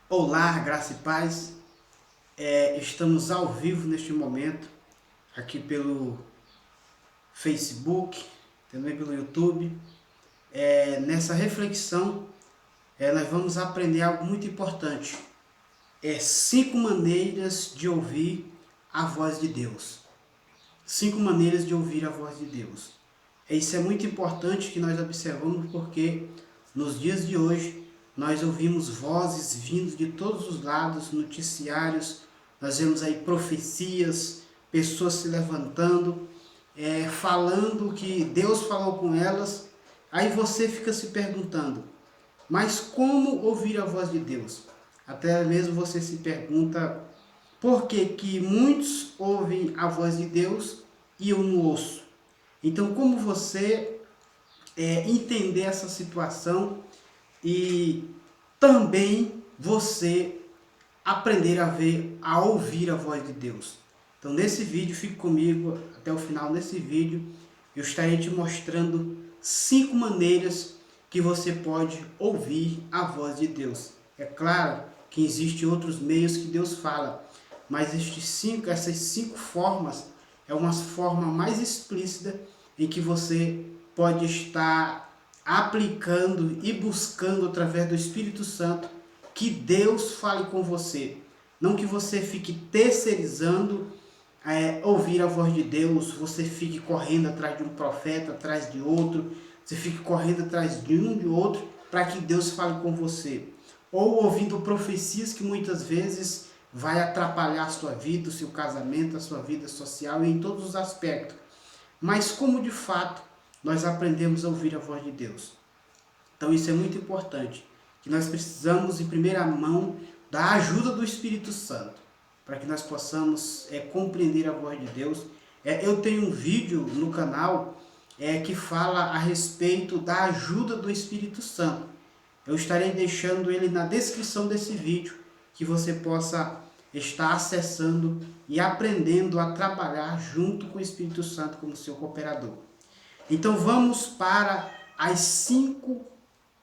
Olá, graça e paz. Estamos ao vivo neste momento, aqui pelo Facebook, também pelo YouTube. Nessa reflexão, nós vamos aprender algo muito importante. 5 maneiras de ouvir a voz de Deus. 5 maneiras de ouvir a voz de Deus. Isso é muito importante que nós observamos porque nos dias de hoje nós ouvimos vozes vindo de todos os lados, noticiários, nós vemos aí profecias, pessoas se levantando, falando que Deus falou com elas. Aí você fica se perguntando, mas como ouvir a voz de Deus? Até mesmo você se pergunta, por que que muitos ouvem a voz de Deus e eu não ouço? Então, como você entender essa situação e também você aprender a ouvir a voz de Deus? Então, nesse vídeo, fique comigo até o final. Nesse vídeo, eu estarei te mostrando 5 maneiras que você pode ouvir a voz de Deus. É claro que existem outros meios que Deus fala, mas essas 5 formas é uma forma mais explícita em que você pode estar aplicando e buscando através do Espírito Santo que Deus fale com você. Não que você fique terceirizando ouvir a voz de Deus, você fique correndo atrás de um profeta, atrás de outro, você fique correndo atrás de um de outro para que Deus fale com você. Ou ouvindo profecias que muitas vezes vai atrapalhar a sua vida, o seu casamento, a sua vida social e em todos os aspectos. Mas como de fato nós aprendemos a ouvir a voz de Deus? Então isso é muito importante, que nós precisamos em primeira mão da ajuda do Espírito Santo, para que nós possamos compreender a voz de Deus. Eu tenho um vídeo no canal que fala a respeito da ajuda do Espírito Santo. Eu estarei deixando ele na descrição desse vídeo, que você possa estar acessando e aprendendo a trabalhar junto com o Espírito Santo como seu cooperador. Então vamos para as 5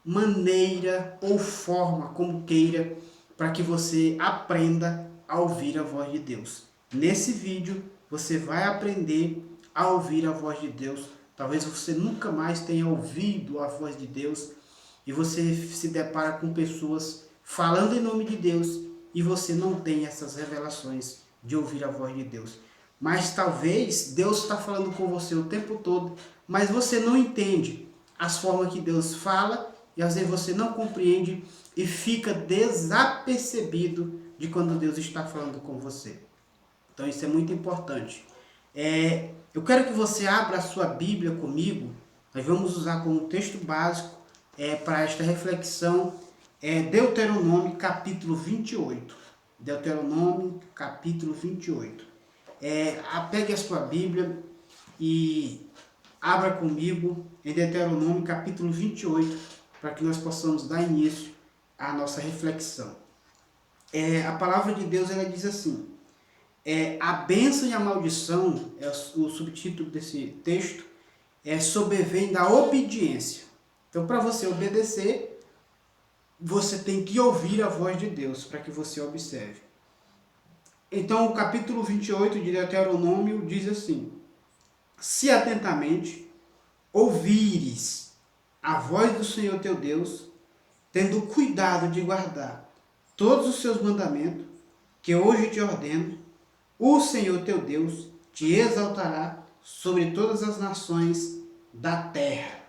maneiras ou forma, como queira, para que você aprenda a ouvir a voz de Deus. Nesse vídeo você vai aprender a ouvir a voz de Deus. Talvez você nunca mais tenha ouvido a voz de Deus e você se depara com pessoas falando em nome de Deus e você não tem essas revelações de ouvir a voz de Deus. Mas talvez Deus está falando com você o tempo todo, mas você não entende as formas que Deus fala e às vezes você não compreende e fica desapercebido de quando Deus está falando com você. Então isso é muito importante. Eu quero que você abra a sua Bíblia comigo. Nós vamos usar como texto básico para esta reflexão Deuteronômio capítulo 28. Deuteronômio capítulo 28. Pegue a sua Bíblia e abra comigo em Deuteronômio capítulo 28, para que nós possamos dar início à nossa reflexão. A palavra de Deus ela diz assim, a bênção e a maldição, o subtítulo desse texto, sobrevém da obediência. Então, para você obedecer, você tem que ouvir a voz de Deus, para que você observe. Então, o capítulo 28 de Deuteronômio diz assim, se atentamente ouvires a voz do Senhor teu Deus, tendo cuidado de guardar todos os seus mandamentos, que hoje te ordeno, o Senhor teu Deus te exaltará sobre todas as nações da terra.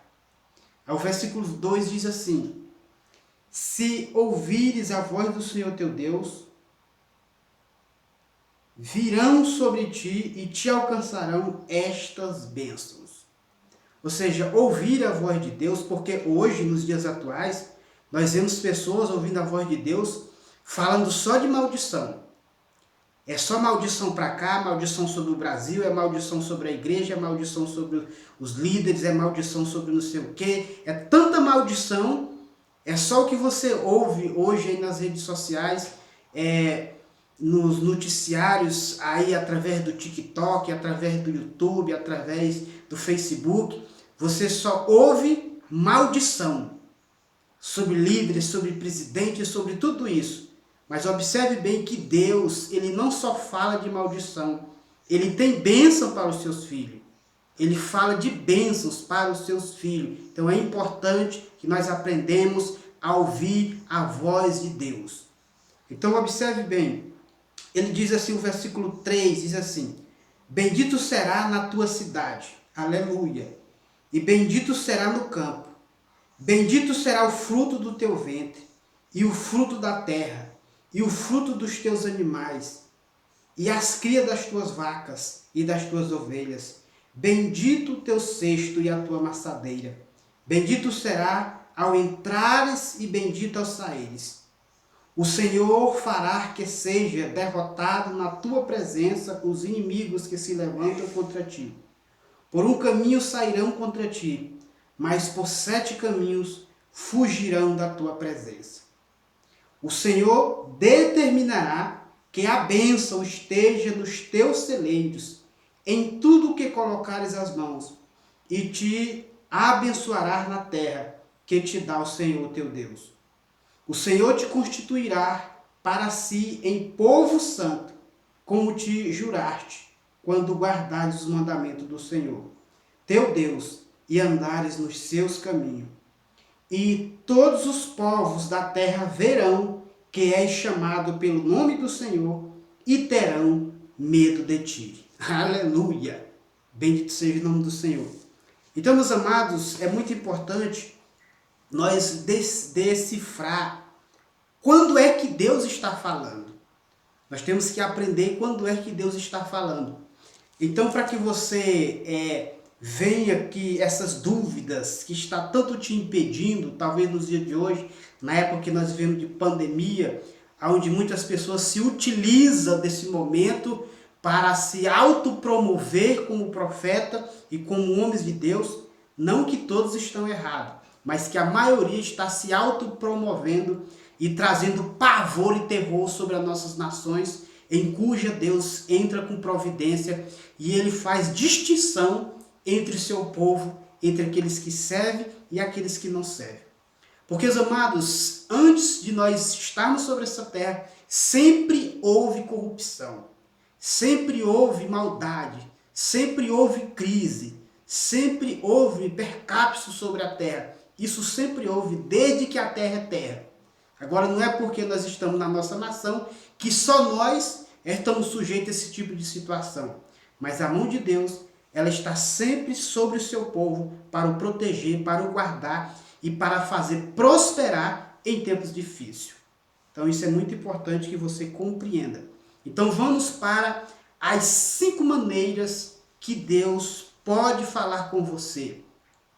O versículo 2 diz assim, se ouvires a voz do Senhor teu Deus, virão sobre ti e te alcançarão estas bênçãos. Ou seja, ouvir a voz de Deus, porque hoje, nos dias atuais, nós vemos pessoas ouvindo a voz de Deus falando só de maldição. É só maldição para cá, maldição sobre o Brasil, é maldição sobre a igreja, é maldição sobre os líderes, é maldição sobre não sei o quê. É tanta maldição, é só o que você ouve hoje aí nas redes sociais, nos noticiários, aí através do TikTok, através do YouTube, através do Facebook. Você só ouve maldição sobre líderes, sobre presidentes, sobre tudo isso. Mas observe bem que Deus, ele não só fala de maldição, ele tem bênção para os seus filhos. Ele fala de bênçãos para os seus filhos. Então é importante que nós aprendamos a ouvir a voz de Deus. Então observe bem, ele diz assim, o versículo 3 diz assim: bendito será na tua cidade, aleluia, e bendito será no campo, bendito será o fruto do teu ventre, e o fruto da terra, e o fruto dos teus animais, e as crias das tuas vacas e das tuas ovelhas. Bendito o teu cesto e a tua amassadeira. Bendito será ao entrares e bendito ao saíres. O Senhor fará que seja derrotado na tua presença os inimigos que se levantam contra ti. Por um caminho sairão contra ti, mas por 7 caminhos fugirão da tua presença. O Senhor determinará que a bênção esteja nos teus celeiros, em tudo o que colocares as mãos, e te abençoará na terra que te dá o Senhor teu Deus. O Senhor te constituirá para si em povo santo, como te juraste, quando guardares os mandamentos do Senhor, teu Deus, e andares nos seus caminhos. E todos os povos da terra verão que és chamado pelo nome do Senhor, e terão medo de ti. Aleluia! Bendito seja o nome do Senhor. Então, meus amados, é muito importante nós decifrar quando é que Deus está falando. Nós temos que aprender quando é que Deus está falando. Então, para que você venha que essas dúvidas que está tanto te impedindo, talvez nos dias de hoje, na época que nós vivemos de pandemia, onde muitas pessoas se utilizam desse momento para se autopromover como profeta e como homens de Deus, não que todos estão errados, mas que a maioria está se autopromovendo e trazendo pavor e terror sobre as nossas nações, em cuja Deus entra com providência e ele faz distinção entre o seu povo, entre aqueles que servem e aqueles que não servem. Porque, os amados, antes de nós estarmos sobre essa terra, sempre houve corrupção, sempre houve maldade, sempre houve crise, sempre houve percalço sobre a terra. Isso sempre houve desde que a terra é terra. Agora, não é porque nós estamos na nossa nação que só nós estamos sujeitos a esse tipo de situação. Mas a mão de Deus, ela está sempre sobre o seu povo para o proteger, para o guardar e para fazer prosperar em tempos difíceis. Então isso é muito importante que você compreenda. Então vamos para as 5 maneiras que Deus pode falar com você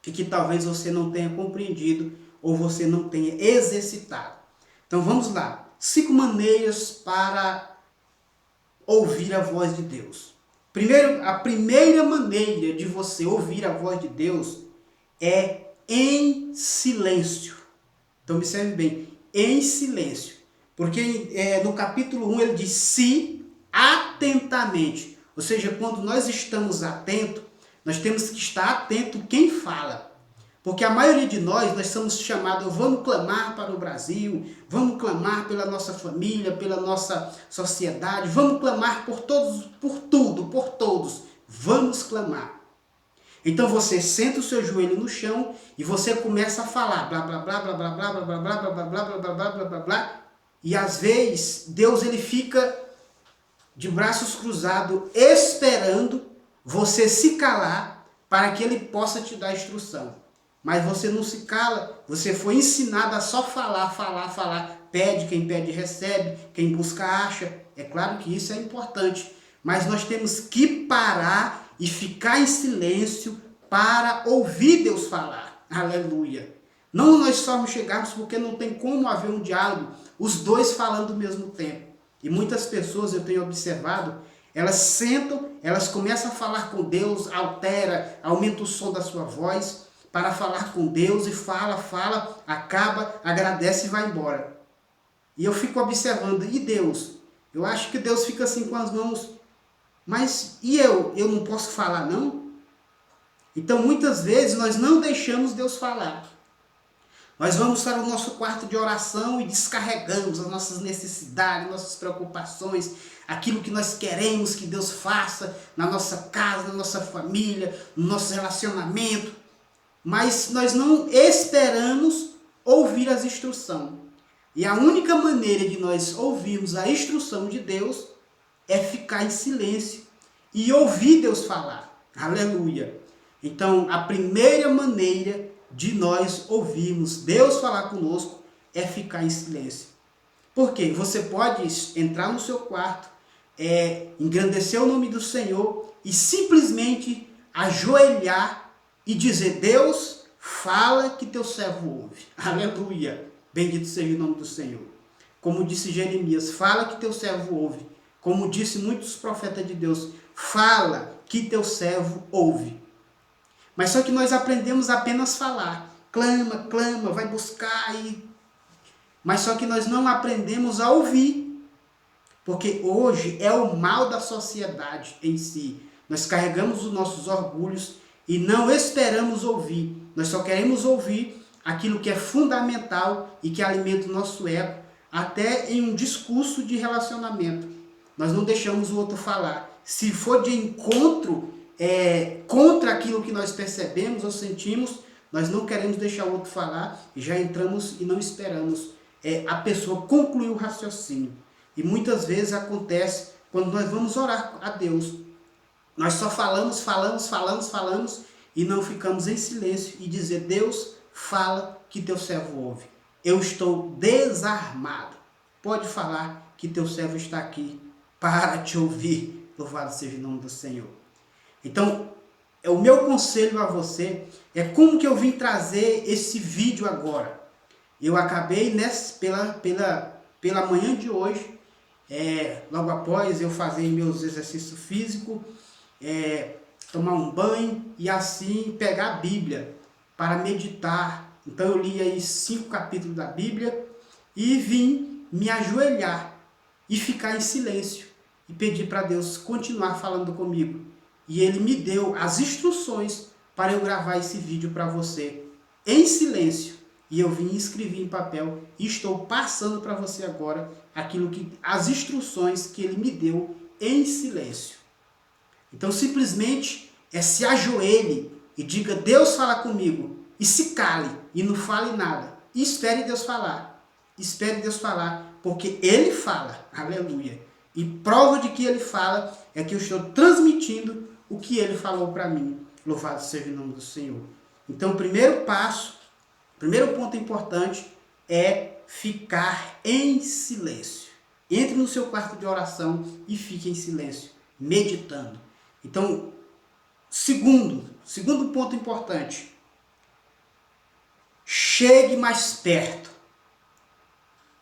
e que talvez você não tenha compreendido ou você não tenha exercitado. Então vamos lá. 5 maneiras para ouvir a voz de Deus. Primeiro, a primeira maneira de você ouvir a voz de Deus é em silêncio. Então observe bem, em silêncio. Porque no capítulo 1 ele diz se atentamente. Ou seja, quando nós estamos atentos, nós temos que estar atento quem fala. Porque a maioria de nós somos chamados, vamos clamar para o Brasil, vamos clamar pela nossa família, pela nossa sociedade, vamos clamar por todos, por tudo, por todos. Vamos clamar. Então você senta o seu joelho no chão e você começa a falar, blá blá blá blá blá blá blá blá blá blá blá blá blá blá blá blá blá. E às vezes Deus ele fica de braços cruzados esperando você se calar para que ele possa te dar instrução. Mas você não se cala, você foi ensinado a só falar, falar, falar. Pede, quem pede recebe, quem busca acha. É claro que isso é importante, mas nós temos que parar e ficar em silêncio para ouvir Deus falar. Aleluia. Não nós só chegarmos porque não tem como haver um diálogo, os dois falando ao mesmo tempo. E muitas pessoas, eu tenho observado, elas sentam, elas começam a falar com Deus, altera, aumenta o som da sua voz para falar com Deus e fala, acaba, agradece e vai embora. E eu fico observando, e Deus? Eu acho que Deus fica assim com as mãos, mas e eu? Eu não posso falar não? Então muitas vezes nós não deixamos Deus falar. Nós vamos para o nosso quarto de oração e descarregamos as nossas necessidades, nossas preocupações, aquilo que nós queremos que Deus faça na nossa casa, na nossa família, no nosso relacionamento. Mas nós não esperamos ouvir as instruções. E a única maneira de nós ouvirmos a instrução de Deus é ficar em silêncio e ouvir Deus falar. Aleluia! Então, a primeira maneira de nós ouvirmos Deus falar conosco é ficar em silêncio. Por quê? Você pode entrar no seu quarto, engrandecer o nome do Senhor e simplesmente ajoelhar e dizer: Deus, fala que teu servo ouve. Aleluia! Bendito seja o nome do Senhor. Como disse Jeremias, fala que teu servo ouve. Como disse muitos profetas de Deus, fala que teu servo ouve. Mas só que nós aprendemos apenas a falar. Clama, clama, vai buscar. Mas só que nós não aprendemos a ouvir. Porque hoje é o mal da sociedade em si. Nós carregamos os nossos orgulhos e não esperamos ouvir. Nós só queremos ouvir aquilo que é fundamental e que alimenta o nosso ego, até em um discurso de relacionamento. Nós não deixamos o outro falar. Se for de encontro contra aquilo que nós percebemos ou sentimos, nós não queremos deixar o outro falar e já entramos e não esperamos a pessoa concluir o raciocínio. E muitas vezes acontece quando nós vamos orar a Deus. Nós só falamos e não ficamos em silêncio e dizer: Deus, fala que teu servo ouve. Eu estou desarmado. Pode falar que teu servo está aqui para te ouvir. Louvado seja o nome do Senhor. Então, o meu conselho a você é como que eu vim trazer esse vídeo agora. Eu acabei pela manhã de hoje, logo após eu fazer meus exercícios físicos, tomar um banho e assim pegar a Bíblia para meditar. Então eu li aí 5 capítulos da Bíblia e vim me ajoelhar e ficar em silêncio e pedir para Deus continuar falando comigo. E Ele me deu as instruções para eu gravar esse vídeo para você em silêncio. E eu vim e escrevi em papel e estou passando para você agora as instruções que Ele me deu em silêncio. Então simplesmente se ajoelhe e diga: Deus, fala comigo. E se cale e não fale nada. E espere Deus falar. Espere Deus falar, porque Ele fala. Aleluia. E prova de que Ele fala é que eu estou transmitindo o que Ele falou para mim. Louvado seja o nome do Senhor. Então, o primeiro ponto importante é ficar em silêncio. Entre no seu quarto de oração e fique em silêncio, meditando. Então, segundo ponto importante, chegue mais perto.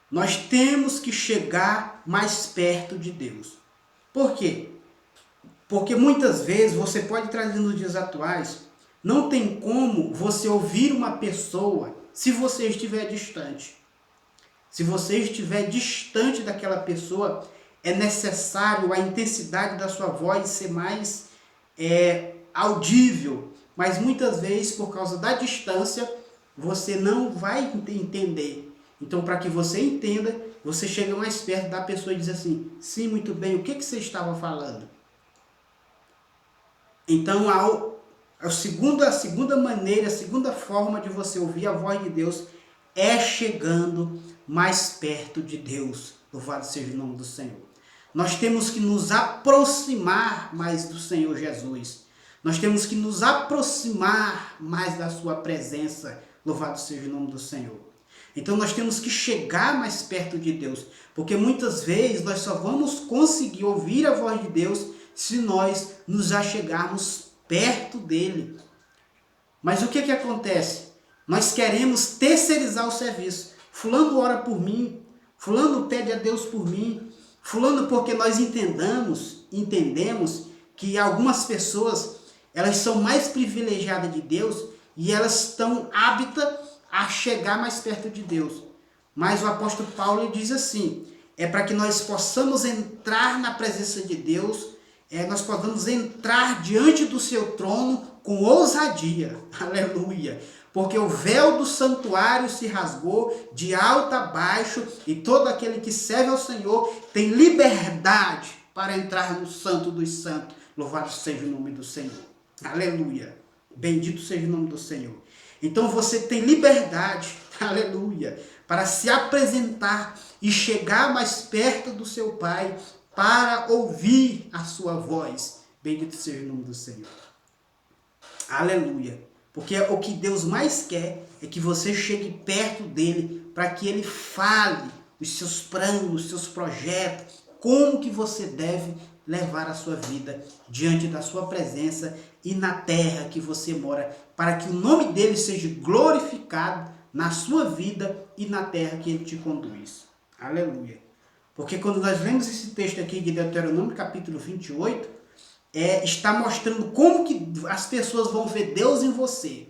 Nós temos que chegar mais perto de Deus. Por quê? Porque muitas vezes você pode trazer nos dias atuais, não tem como você ouvir uma pessoa se você estiver distante. Se você estiver distante daquela pessoa, é necessário a intensidade da sua voz ser mais audível. Mas muitas vezes, por causa da distância, você não vai entender. Então, para que você entenda, você chega mais perto da pessoa e diz assim: sim, muito bem, o que você estava falando? Então, a segunda maneira, a segunda forma de você ouvir a voz de Deus é chegando mais perto de Deus. Louvado seja o nome do Senhor. Nós temos que nos aproximar mais do Senhor Jesus. Nós temos que nos aproximar mais da sua presença. Louvado seja o nome do Senhor. Então nós temos que chegar mais perto de Deus, porque muitas vezes nós só vamos conseguir ouvir a voz de Deus se nós nos achegarmos perto dele. Mas o que acontece? Nós queremos terceirizar o serviço. Fulano ora por mim, fulano pede a Deus por mim, fulano, porque nós entendemos que algumas pessoas, elas são mais privilegiadas de Deus e elas estão aptas a chegar mais perto de Deus. Mas o apóstolo Paulo diz assim, para que nós possamos entrar na presença de Deus, nós podemos entrar diante do seu trono com ousadia. Aleluia. porque o véu do santuário se rasgou de alto a baixo e todo aquele que serve ao Senhor tem liberdade para entrar no Santo dos Santos. Louvado seja o nome do Senhor. Aleluia. Bendito seja o nome do Senhor. Então você tem liberdade, aleluia, para se apresentar e chegar mais perto do seu Pai para ouvir a sua voz. Bendito seja o nome do Senhor. Aleluia. Porque o que Deus mais quer é que você chegue perto dele para que ele fale os seus planos, os seus projetos, como que você deve levar a sua vida diante da sua presença e na terra que você mora, para que o nome dele seja glorificado na sua vida e na terra que ele te conduz. Aleluia. Porque quando nós lemos esse texto aqui de Deuteronômio capítulo 28, está mostrando como que as pessoas vão ver Deus em você.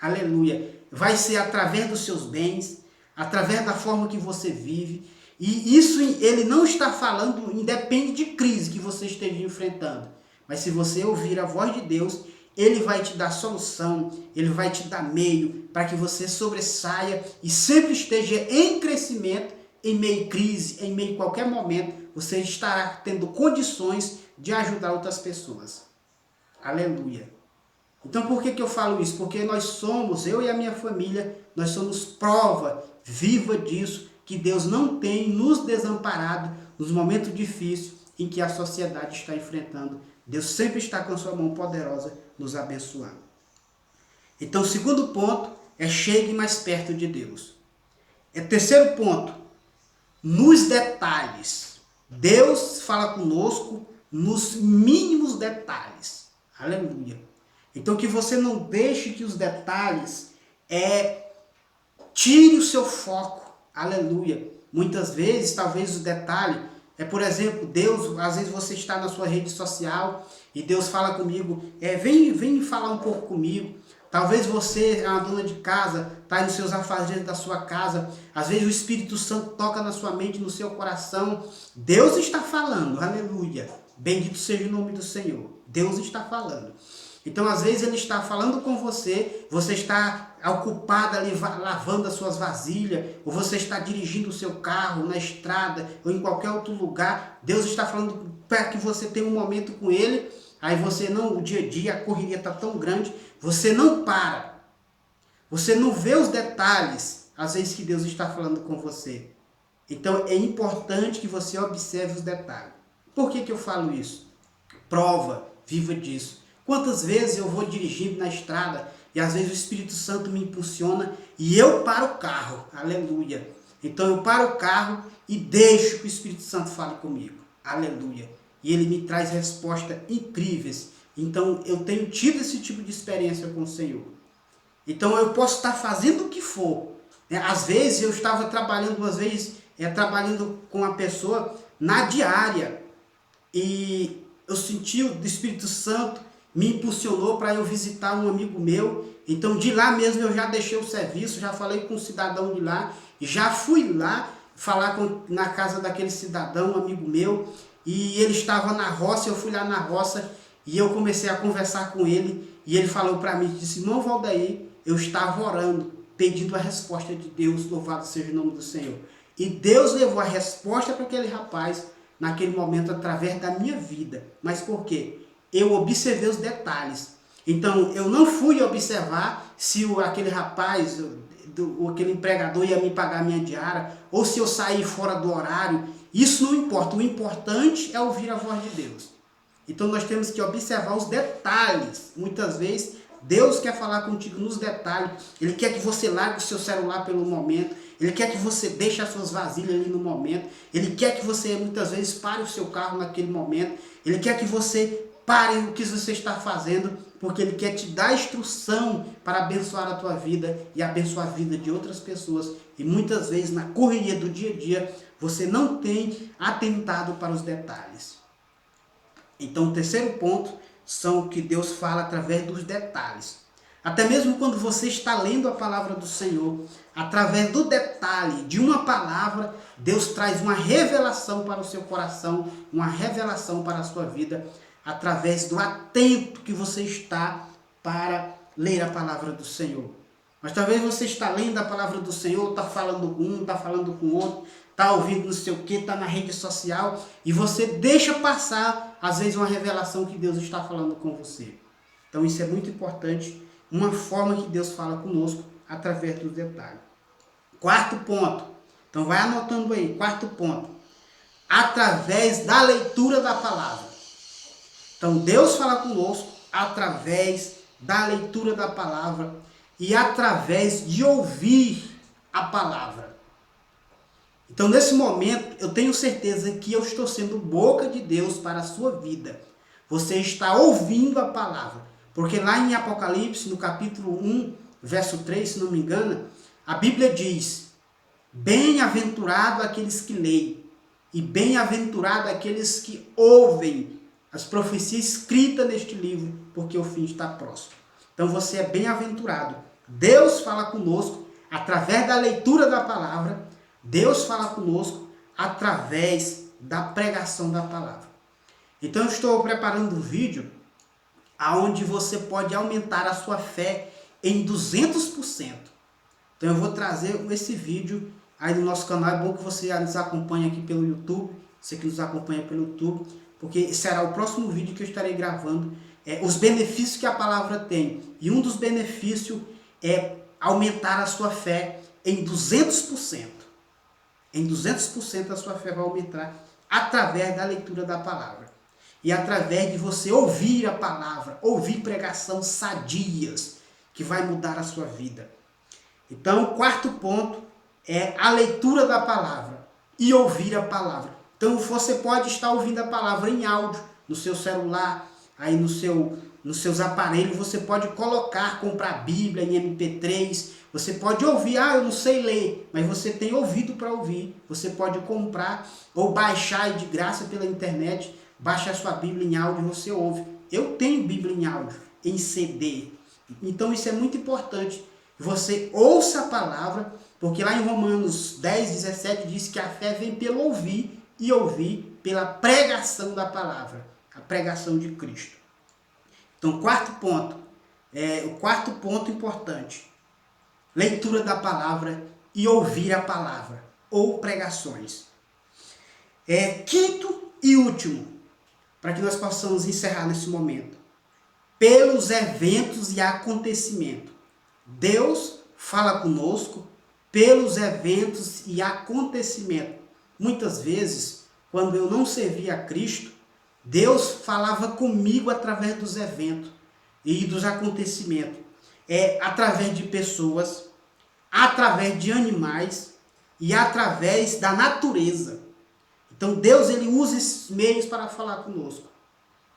Aleluia. Vai ser através dos seus bens, através da forma que você vive. E isso ele não está falando, independe de crise que você esteja enfrentando. Mas se você ouvir a voz de Deus, ele vai te dar solução, ele vai te dar meio para que você sobressaia e sempre esteja em crescimento, em meio a crise, em meio a qualquer momento, você estará tendo condições de ajudar outras pessoas. Aleluia. Então por que eu falo isso? Porque nós somos, eu e a minha família, nós somos prova viva disso, que Deus não tem nos desamparado nos momentos difíceis em que a sociedade está enfrentando. Deus sempre está com a sua mão poderosa nos abençoando. Então o segundo ponto é chegue mais perto de Deus. Terceiro ponto, nos detalhes. Deus fala conosco nos mínimos detalhes. Aleluia. Então que você não deixe que os detalhes tire o seu foco. Aleluia. Muitas vezes, talvez o detalhe por exemplo, Deus, às vezes você está na sua rede social e Deus fala comigo, vem falar um pouco comigo. Talvez você é uma dona de casa, está aí nos seus afazeres da sua casa. Às vezes o Espírito Santo toca na sua mente, no seu coração. Deus está falando, aleluia. Bendito seja o nome do Senhor. Deus está falando. Então, às vezes ele está falando com você, você está ocupado ali lavando as suas vasilhas, ou você está dirigindo o seu carro na estrada, ou em qualquer outro lugar. Deus está falando para que você tenha um momento com ele. Aí você não, o dia a dia, a correria está tão grande, você não para. Você não vê os detalhes, às vezes, que Deus está falando com você. Então é importante que você observe os detalhes. Por que eu falo isso? Prova viva disso. Quantas vezes eu vou dirigindo na estrada e às vezes o Espírito Santo me impulsiona e eu paro o carro. Aleluia. Então eu paro o carro e deixo que o Espírito Santo fale comigo. Aleluia. E ele me traz respostas incríveis. Então eu tenho tido esse tipo de experiência com o Senhor. Então eu posso estar fazendo o que for. Às vezes eu estava trabalhando com uma pessoa na diária. E eu senti o Espírito Santo me impulsionou para eu visitar um amigo meu. Então de lá mesmo eu já deixei o serviço, já falei com um cidadão de lá. E já fui lá falar na casa daquele cidadão, um amigo meu. E ele estava na roça, eu fui lá na roça e eu comecei a conversar com ele. E ele falou para mim, disse, irmão Valdair, eu estava orando, pedindo a resposta de Deus, louvado seja o nome do Senhor. E Deus levou a resposta para aquele rapaz naquele momento através da minha vida. Mas por quê? Eu observei os detalhes. Então eu não fui observar se aquele rapaz, aquele empregador ia me pagar a minha diária, ou se eu saí fora do horário. Isso não importa. O importante é ouvir a voz de Deus. Então nós temos que observar os detalhes. Muitas vezes Deus quer falar contigo nos detalhes. Ele quer que você largue o seu celular pelo momento. Ele quer que você deixe as suas vasilhas ali no momento. Ele quer que você muitas vezes pare o seu carro naquele momento. Ele quer que você pare o que você está fazendo, porque ele quer te dar instrução para abençoar a tua vida e abençoar a vida de outras pessoas. E muitas vezes na correria do dia a dia você não tem atentado para os detalhes. Então o terceiro ponto são o que Deus fala através dos detalhes. Até mesmo quando você está lendo a palavra do Senhor, através do detalhe de uma palavra, Deus traz uma revelação para o seu coração, uma revelação para a sua vida, através do atento que você está para ler a palavra do Senhor. Mas talvez você está lendo a palavra do Senhor, está falando com um, está falando com o outro, está ouvindo não sei o que, está na rede social, e você deixa passar, às vezes, uma revelação que Deus está falando com você. Então isso é muito importante, uma forma que Deus fala conosco, através dos detalhes. Quarto ponto, então vai anotando aí, quarto ponto, através da leitura da palavra. Então Deus fala conosco através da leitura da palavra e através de ouvir a palavra. Então nesse momento eu tenho certeza que eu estou sendo boca de Deus para a sua vida. Você está ouvindo a palavra, porque lá em Apocalipse, no capítulo 1, verso 3, se não me engano, a Bíblia diz: bem-aventurado aqueles que leem, e bem-aventurado aqueles que ouvem as profecias escritas neste livro, porque o fim está próximo. Então você é bem-aventurado. Deus fala conosco através da leitura da palavra. Deus fala conosco através da pregação da palavra. Então eu estou preparando um vídeo onde você pode aumentar a sua fé em 200%. Então eu vou trazer esse vídeo aí no nosso canal. É bom que você nos acompanhe aqui pelo YouTube, você que nos acompanha pelo YouTube, porque será o próximo vídeo que eu estarei gravando, os benefícios que a palavra tem. E um dos benefícios é aumentar a sua fé em 200%. Em 200% a sua fé vai aumentar através da leitura da palavra. E através de você ouvir a palavra, ouvir pregação sadias, que vai mudar a sua vida. Então, o quarto ponto é a leitura da palavra e ouvir a palavra. Então, você pode estar ouvindo a palavra em áudio, no seu celular, aí nos seus aparelhos, você pode comprar a Bíblia em MP3, você pode ouvir, eu não sei ler, mas você tem ouvido para ouvir, você pode comprar ou baixar de graça pela internet, baixa a sua Bíblia em áudio e você ouve. Eu tenho Bíblia em áudio, em CD, então isso é muito importante. Você ouça a palavra, porque lá em Romanos 10, 17 diz que a fé vem pelo ouvir e ouvir pela pregação da palavra, a pregação de Cristo. Então, o quarto ponto importante, leitura da palavra e ouvir a palavra, ou pregações. Quinto e último, para que nós possamos encerrar nesse momento, pelos eventos e acontecimentos. Deus fala conosco pelos eventos e acontecimentos. Muitas vezes, quando eu não servia a Cristo, Deus falava comigo através dos eventos e dos acontecimentos. Através de pessoas, através de animais e através da natureza. Então Deus ele usa esses meios para falar conosco.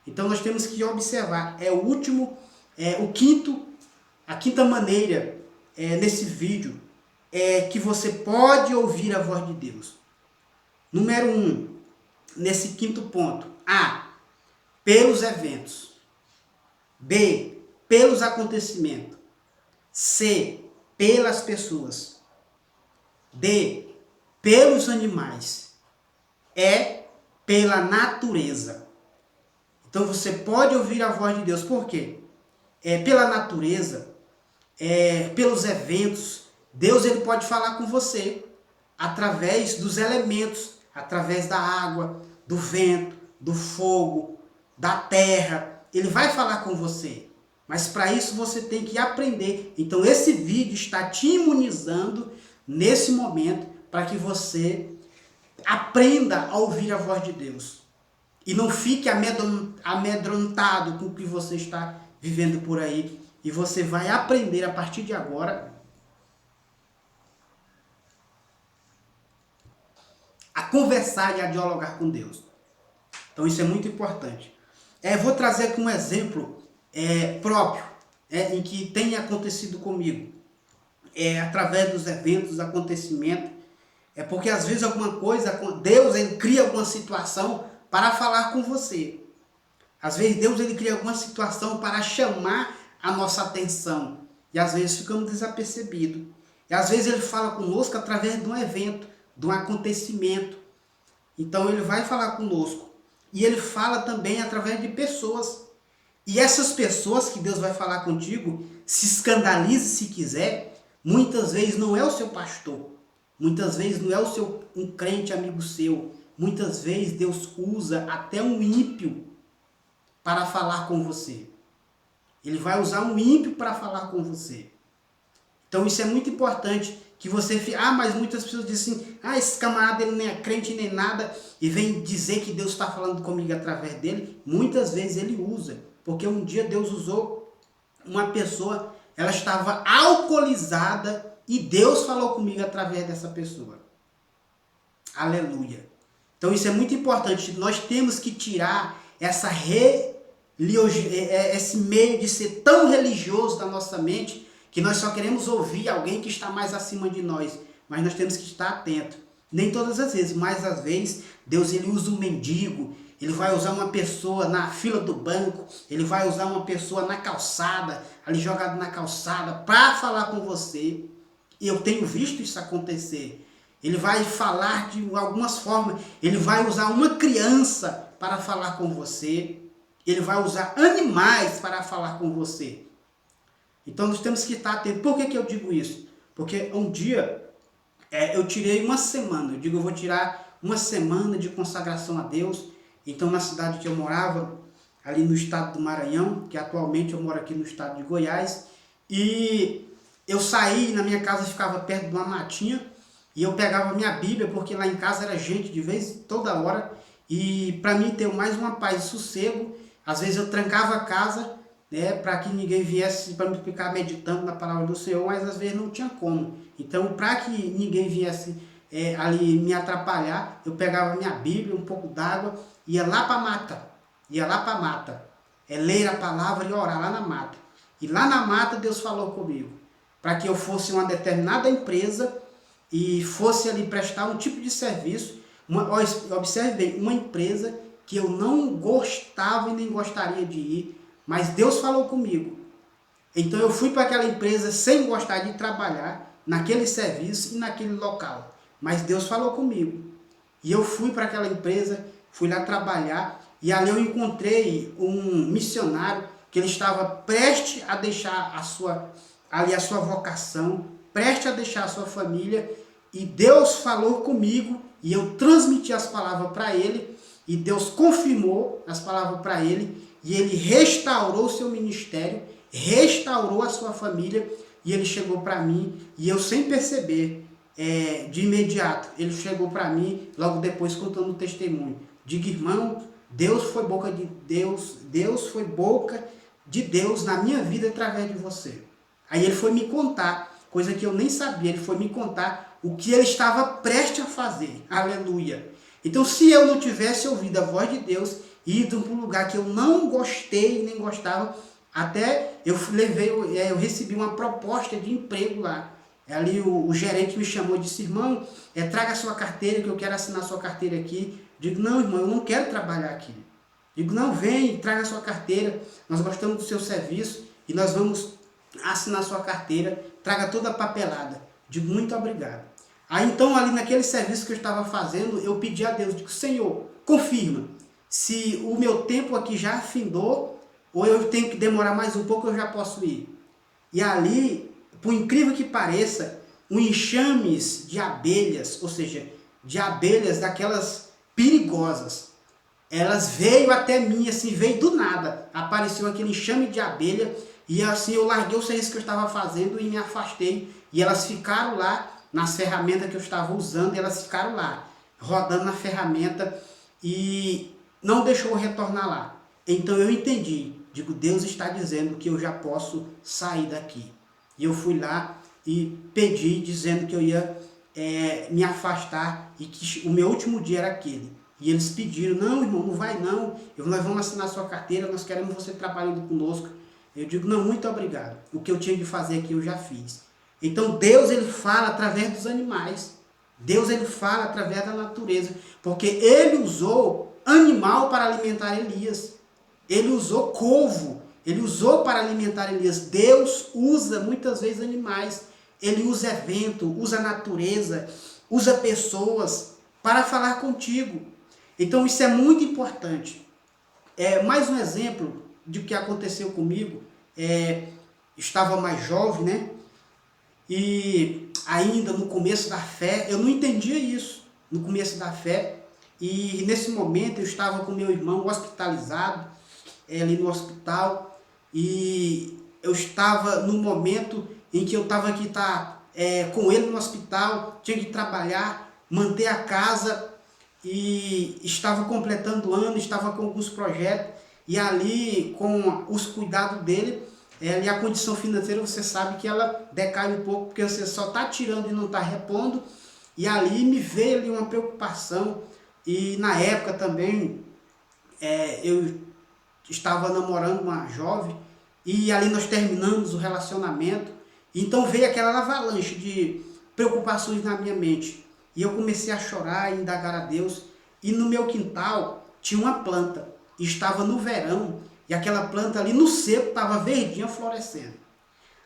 Então nós temos que observar. A quinta maneira nesse vídeo é que você pode ouvir a voz de Deus. Número 1, nesse quinto ponto. A, pelos eventos. B, pelos acontecimentos. C, pelas pessoas. D, pelos animais. E, pela natureza. Então você pode ouvir a voz de Deus. Por quê? Pela natureza, pelos eventos. Deus ele pode falar com você através dos elementos, através da água, do vento, do fogo, da terra. Ele vai falar com você, mas para isso você tem que aprender. Então esse vídeo está te imunizando nesse momento para que você aprenda a ouvir a voz de Deus e não fique amedrontado com o que você está vivendo por aí. E você vai aprender a partir de agora a conversar e a dialogar com Deus. Então isso é muito importante. Vou trazer aqui um exemplo próprio, em que tem acontecido comigo. Através dos eventos, dos acontecimentos. Porque às vezes alguma coisa, Deus ele cria alguma situação para falar com você. Às vezes Deus ele cria alguma situação para chamar a nossa atenção. E às vezes ficamos desapercebidos. E às vezes ele fala conosco através de um evento, de um acontecimento. Então ele vai falar conosco. E ele fala também através de pessoas. E essas pessoas que Deus vai falar contigo, se escandalize se quiser, Muitas vezes não é o seu pastor. Muitas vezes não é um crente amigo seu. Muitas vezes Deus usa até um ímpio para falar com você. Ele vai usar um ímpio para falar com você. Então isso é muito importante que você... mas muitas pessoas dizem assim, esse camarada ele nem é crente nem nada e vem dizer que Deus está falando comigo através dele. Muitas vezes ele usa, porque um dia Deus usou uma pessoa, ela estava alcoolizada e Deus falou comigo através dessa pessoa. Aleluia. Então isso é muito importante. Nós temos que tirar esse meio de ser tão religioso da nossa mente, que nós só queremos ouvir alguém que está mais acima de nós. Mas nós temos que estar atento. Nem todas as vezes, mas às vezes Deus ele usa um mendigo, ele vai usar uma pessoa na fila do banco, ele vai usar uma pessoa na calçada, ali jogado na calçada, para falar com você. E eu tenho visto isso acontecer. Ele vai falar de algumas formas, ele vai usar uma criança para falar com você, ele vai usar animais para falar com você. Então nós temos que estar atentos. Por que eu digo isso? Porque um dia eu tirei uma semana, eu vou tirar uma semana de consagração a Deus. Então na cidade que eu morava, ali no estado do Maranhão, que atualmente eu moro aqui no estado de Goiás, e eu saí, na minha casa ficava perto de uma matinha, e eu pegava minha Bíblia, porque lá em casa era gente de vez toda hora, e para mim ter mais uma paz e sossego, às vezes eu trancava a casa, né, para que ninguém viesse para me ficar meditando na palavra do Senhor, mas às vezes não tinha como. Então, para que ninguém viesse ali me atrapalhar, eu pegava minha Bíblia, um pouco d'água, ia lá para a mata, ler a palavra e orar lá na mata. E lá na mata Deus falou comigo, para que eu fosse uma determinada empresa e fosse ali prestar um tipo de serviço, observe bem, uma empresa que eu não gostava e nem gostaria de ir, mas Deus falou comigo. Então eu fui para aquela empresa sem gostar de trabalhar naquele serviço e naquele local. Mas Deus falou comigo. E eu fui para aquela empresa, fui lá trabalhar e ali eu encontrei um missionário que ele estava prestes a deixar a sua vocação, prestes a deixar a sua família, e Deus falou comigo e eu transmiti as palavras para ele e Deus confirmou as palavras para ele e ele restaurou o seu ministério, restaurou a sua família e ele chegou para mim e eu sem perceber, de imediato, ele chegou para mim logo depois contando o testemunho. Diga, irmão, Deus foi boca de Deus na minha vida através de você. Aí ele foi me contar, coisa que eu nem sabia, ele foi me contar o que ele estava prestes a fazer. Aleluia. Então se eu não tivesse ouvido a voz de Deus, ido para um lugar que eu não gostei nem gostava, até eu recebi uma proposta de emprego lá. Ali o gerente me chamou e disse, irmão, traga a sua carteira que eu quero assinar a sua carteira aqui. Digo, não, irmão, eu não quero trabalhar aqui. Digo, não, vem, traga a sua carteira, nós gostamos do seu serviço e nós vamos assinar a sua carteira, traga toda a papelada. Digo, muito obrigado. Aí então, ali naquele serviço que eu estava fazendo, eu pedi a Deus, digo, Senhor, confirma se o meu tempo aqui já findou ou eu tenho que demorar mais um pouco, eu já posso ir. E ali, por incrível que pareça, um enxames de abelhas, ou seja, de abelhas daquelas perigosas, elas veio até mim, assim, veio do nada, apareceu aquele enxame de abelha, e assim eu larguei o serviço que eu estava fazendo e me afastei, e elas ficaram lá, nas ferramentas que eu estava usando, elas ficaram lá, rodando na ferramenta, e não deixou eu retornar lá. Então eu entendi, digo, Deus está dizendo que eu já posso sair daqui. E eu fui lá e pedi, dizendo que eu ia me afastar e que o meu último dia era aquele. E eles pediram, não, irmão, não vai não, nós vamos assinar sua carteira, nós queremos você trabalhando conosco. Eu digo, não, muito obrigado, o que eu tinha de fazer aqui eu já fiz. Então Deus, ele fala através dos animais, Deus, ele fala através da natureza, porque ele usou animal para alimentar Elias, ele usou corvo, ele usou para alimentar Elias. Deus usa muitas vezes animais, ele usa evento, usa natureza, usa pessoas para falar contigo. Então isso é muito importante. Mais um exemplo de que aconteceu comigo, estava mais jovem, né? E ainda no começo da fé, eu não entendia isso, no começo da fé. E nesse momento eu estava com meu irmão hospitalizado, ali no hospital, e eu estava no momento em que eu estava aqui com ele no hospital, tinha que trabalhar, manter a casa, e estava completando o ano, estava com alguns projetos, e ali com os cuidados dele, e a condição financeira você sabe que ela decai um pouco, porque você só está tirando e não está repondo, e ali me veio ali uma preocupação, e na época também eu estava namorando uma jovem, e ali nós terminamos o relacionamento, então veio aquela avalanche de preocupações na minha mente, e eu comecei a chorar e indagar a Deus, e no meu quintal tinha uma planta, e estava no verão, e aquela planta ali no seco estava verdinha florescendo.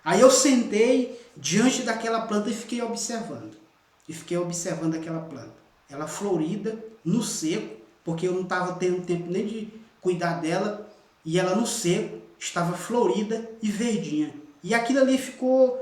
Aí eu sentei diante daquela planta e fiquei observando. E fiquei observando aquela planta. Ela florida, no seco, porque eu não estava tendo tempo nem de cuidar dela. E ela no seco, estava florida e verdinha. E aquilo ali ficou